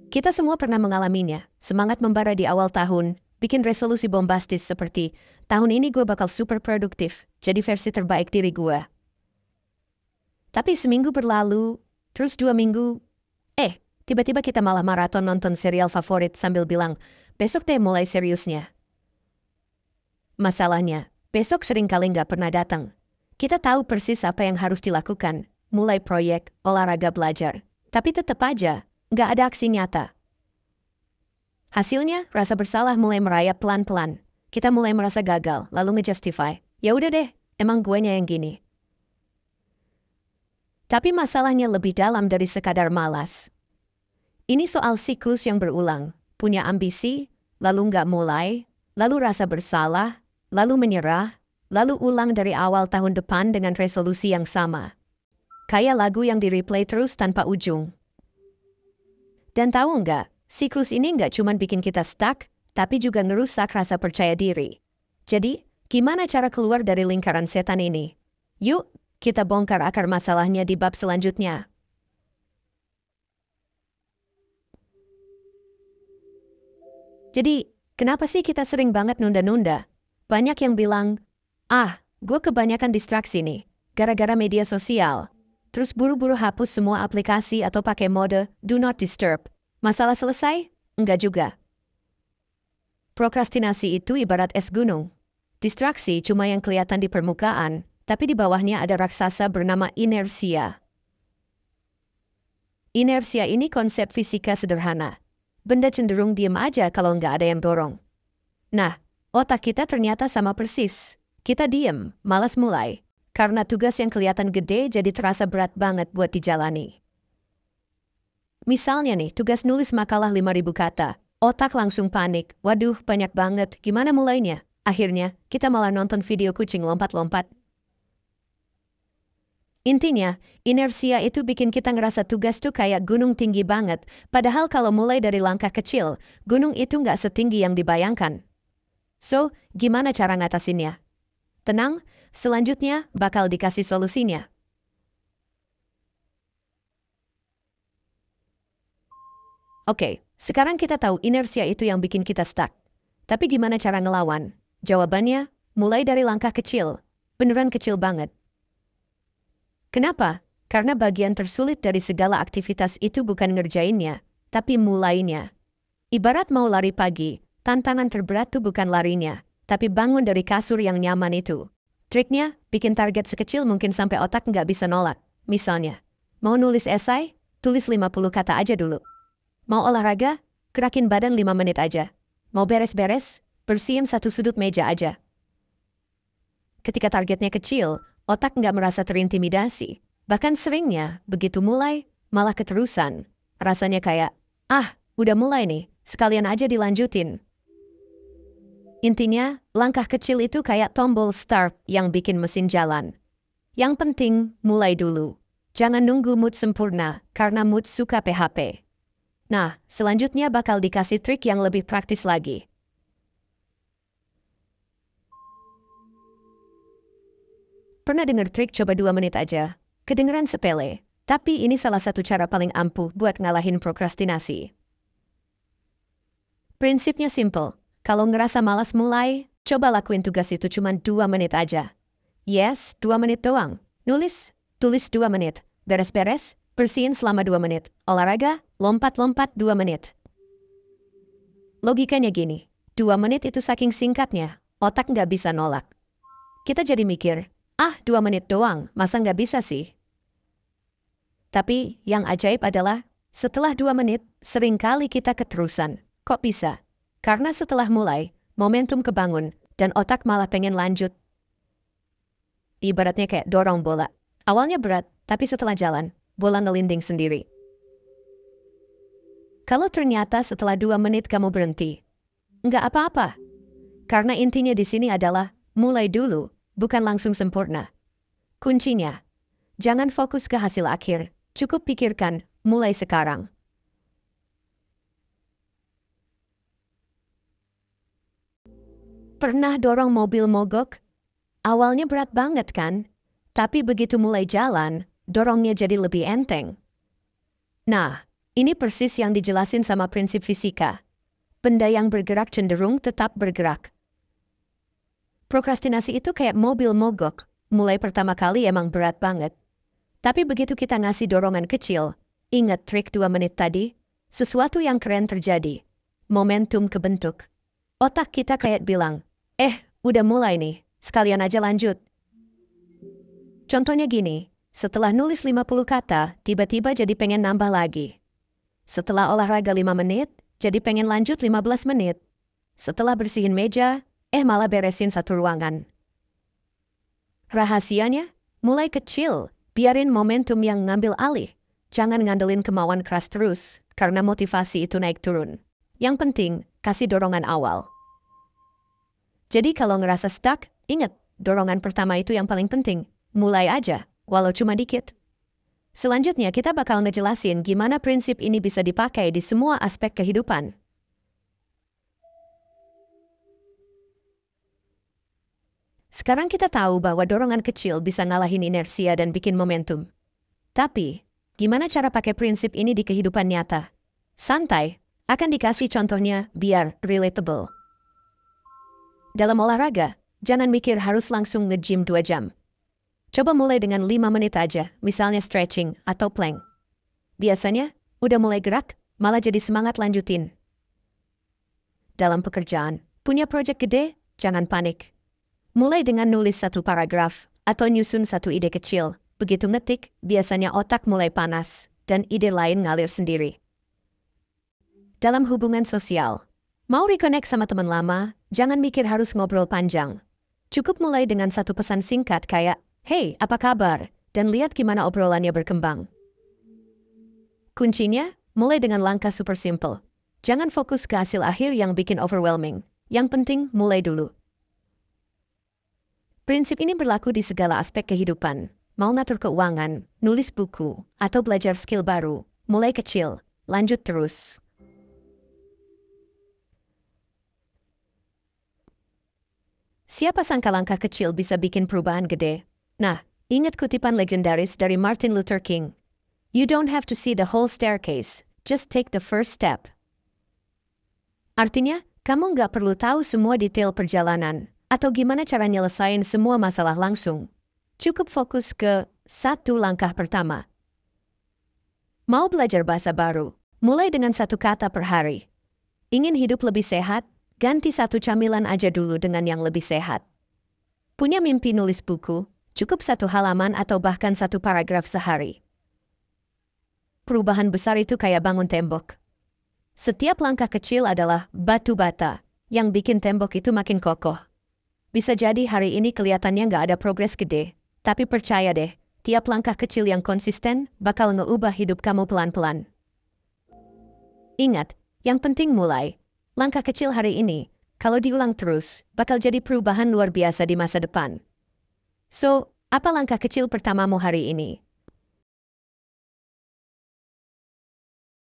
Kita semua pernah mengalaminya. Semangat membara di awal tahun, bikin resolusi bombastis seperti, tahun ini gue bakal super produktif, jadi versi terbaik diri gue. Tapi seminggu berlalu, terus 2 minggu, tiba-tiba kita malah maraton nonton serial favorit sambil bilang, besok deh mulai seriusnya. Masalahnya, besok seringkali nggak pernah datang. Kita tahu persis apa yang harus dilakukan, mulai proyek, olahraga, belajar. Tapi tetap aja, nggak ada aksi nyata. Hasilnya, rasa bersalah mulai merayap pelan-pelan. Kita mulai merasa gagal, lalu ngejustify. Ya udah deh, emang guenya yang gini. Tapi masalahnya lebih dalam dari sekadar malas. Ini soal siklus yang berulang. Punya ambisi, lalu nggak mulai, lalu rasa bersalah, lalu menyerah, lalu ulang dari awal tahun depan dengan resolusi yang sama. Kayak lagu yang di-replay terus tanpa ujung. Dan tahu nggak, siklus ini nggak cuma bikin kita stuck, tapi juga ngerusak rasa percaya diri. Jadi, gimana cara keluar dari lingkaran setan ini? Yuk, kita bongkar akar masalahnya di bab selanjutnya. Jadi, kenapa sih kita sering banget nunda-nunda? Banyak yang bilang, gue kebanyakan distraksi nih, gara-gara media sosial. Terus buru-buru hapus semua aplikasi atau pakai mode Do Not Disturb. Masalah selesai? Enggak juga. Prokrastinasi itu ibarat es gunung. Distraksi cuma yang kelihatan di permukaan, tapi di bawahnya ada raksasa bernama inersia. Inersia ini konsep fisika sederhana. Benda cenderung diem aja kalau nggak ada yang dorong. Nah, otak kita ternyata sama persis. Kita diem, malas mulai. Karena tugas yang kelihatan gede jadi terasa berat banget buat dijalani. Misalnya nih, tugas nulis makalah 5.000 kata. Otak langsung panik. Waduh, banyak banget. Gimana mulainya? Akhirnya, kita malah nonton video kucing lompat-lompat. Intinya, inersia itu bikin kita ngerasa tugas tuh kayak gunung tinggi banget. Padahal kalau mulai dari langkah kecil, gunung itu nggak setinggi yang dibayangkan. So, gimana cara ngatasinnya? Tenang, selanjutnya bakal dikasih solusinya. Oke, sekarang kita tahu inersia itu yang bikin kita stuck. Tapi gimana cara ngelawan? Jawabannya, mulai dari langkah kecil. Beneran kecil banget. Kenapa? Karena bagian tersulit dari segala aktivitas itu bukan ngerjainnya, tapi mulainya. Ibarat mau lari pagi, tantangan terberat tuh bukan larinya, tapi bangun dari kasur yang nyaman itu. Triknya, bikin target sekecil mungkin sampai otak nggak bisa nolak. Misalnya, mau nulis esai, tulis 50 kata aja dulu. Mau olahraga, gerakin badan 5 menit aja. Mau beres-beres, bersihin satu sudut meja aja. Ketika targetnya kecil, otak nggak merasa terintimidasi. Bahkan seringnya, begitu mulai, malah keterusan. Rasanya kayak, udah mulai nih, sekalian aja dilanjutin. Intinya, langkah kecil itu kayak tombol start yang bikin mesin jalan. Yang penting, mulai dulu. Jangan nunggu mood sempurna, karena mood suka PHP. Nah, selanjutnya bakal dikasih trik yang lebih praktis lagi. Pernah denger trik coba 2 menit aja? Kedengeran sepele, tapi ini salah satu cara paling ampuh buat ngalahin prokrastinasi. Prinsipnya simple. Kalau ngerasa malas mulai, coba lakuin tugas itu cuma 2 menit aja. Yes, 2 menit doang. Nulis, tulis 2 menit. Beres-beres, bersihin selama 2 menit. Olahraga, lompat-lompat 2 menit. Logikanya gini, 2 menit itu saking singkatnya, otak nggak bisa nolak. Kita jadi mikir, 2 menit doang, masa nggak bisa sih? Tapi yang ajaib adalah, setelah 2 menit, seringkali kita keterusan. Kok bisa? Karena setelah mulai, momentum kebangun, dan otak malah pengen lanjut. Ibaratnya kayak dorong bola. Awalnya berat, tapi setelah jalan, bola ngelinding sendiri. Kalau ternyata setelah 2 menit kamu berhenti, nggak apa-apa. Karena intinya di sini adalah, mulai dulu, bukan langsung sempurna. Kuncinya, jangan fokus ke hasil akhir, cukup pikirkan, mulai sekarang. Pernah dorong mobil mogok? Awalnya berat banget kan? Tapi begitu mulai jalan, dorongnya jadi lebih enteng. Nah, Ini persis yang dijelasin sama prinsip fisika. Benda yang bergerak cenderung tetap bergerak. Prokrastinasi itu kayak mobil mogok. Mulai pertama kali emang berat banget. Tapi begitu kita ngasih dorongan kecil, ingat trik 2 menit tadi, sesuatu yang keren terjadi. Momentum kebentuk. Otak kita kayak bilang, udah mulai nih, sekalian aja lanjut. Contohnya gini, setelah nulis 50 kata, tiba-tiba jadi pengen nambah lagi. Setelah olahraga 5 menit, jadi pengen lanjut 15 menit. Setelah bersihin meja, malah beresin satu ruangan. Rahasianya, mulai kecil, biarin momentum yang ngambil alih. Jangan ngandelin kemauan keras terus, karena motivasi itu naik turun. Yang penting, kasih dorongan awal. Jadi kalau ngerasa stuck, ingat, dorongan pertama itu yang paling penting. Mulai aja, walau cuma dikit. Selanjutnya kita bakal ngejelasin gimana prinsip ini bisa dipakai di semua aspek kehidupan. Sekarang kita tahu bahwa dorongan kecil bisa ngalahin inersia dan bikin momentum. Tapi, gimana cara pakai prinsip ini di kehidupan nyata? Santai, akan dikasih contohnya biar relatable. Dalam olahraga, jangan mikir harus langsung nge-gym 2 jam. Coba mulai dengan 5 menit aja, misalnya stretching atau plank. Biasanya, udah mulai gerak, malah jadi semangat lanjutin. Dalam pekerjaan, punya proyek gede, jangan panik. Mulai dengan nulis 1 paragraf, atau nyusun 1 ide kecil. Begitu ngetik, biasanya otak mulai panas, dan ide lain ngalir sendiri. Dalam hubungan sosial, mau reconnect sama teman lama, jangan mikir harus ngobrol panjang. Cukup mulai dengan 1 pesan singkat kayak, "Hey, apa kabar?" Dan lihat gimana obrolannya berkembang. Kuncinya, mulai dengan langkah super simple. Jangan fokus ke hasil akhir yang bikin overwhelming. Yang penting, mulai dulu. Prinsip ini berlaku di segala aspek kehidupan. Mau ngatur keuangan, nulis buku, atau belajar skill baru. Mulai kecil, lanjut terus. Siapa sangka langkah kecil bisa bikin perubahan gede? Nah, ingat kutipan legendaris dari Martin Luther King. You don't have to see the whole staircase, just take the first step. Artinya, kamu nggak perlu tahu semua detail perjalanan, atau gimana cara nyelesain semua masalah langsung. Cukup fokus ke 1 langkah pertama. Mau belajar bahasa baru, mulai dengan 1 kata per hari. Ingin hidup lebih sehat, ganti 1 camilan aja dulu dengan yang lebih sehat. Punya mimpi nulis buku, cukup 1 halaman atau bahkan 1 paragraf sehari. Perubahan besar itu kayak bangun tembok. Setiap langkah kecil adalah batu bata yang bikin tembok itu makin kokoh. Bisa jadi hari ini kelihatannya nggak ada progres gede, tapi percaya deh, tiap langkah kecil yang konsisten bakal ngeubah hidup kamu pelan-pelan. Ingat, yang penting mulai. Langkah kecil hari ini, kalau diulang terus, bakal jadi perubahan luar biasa di masa depan. So, apa langkah kecil pertamamu hari ini?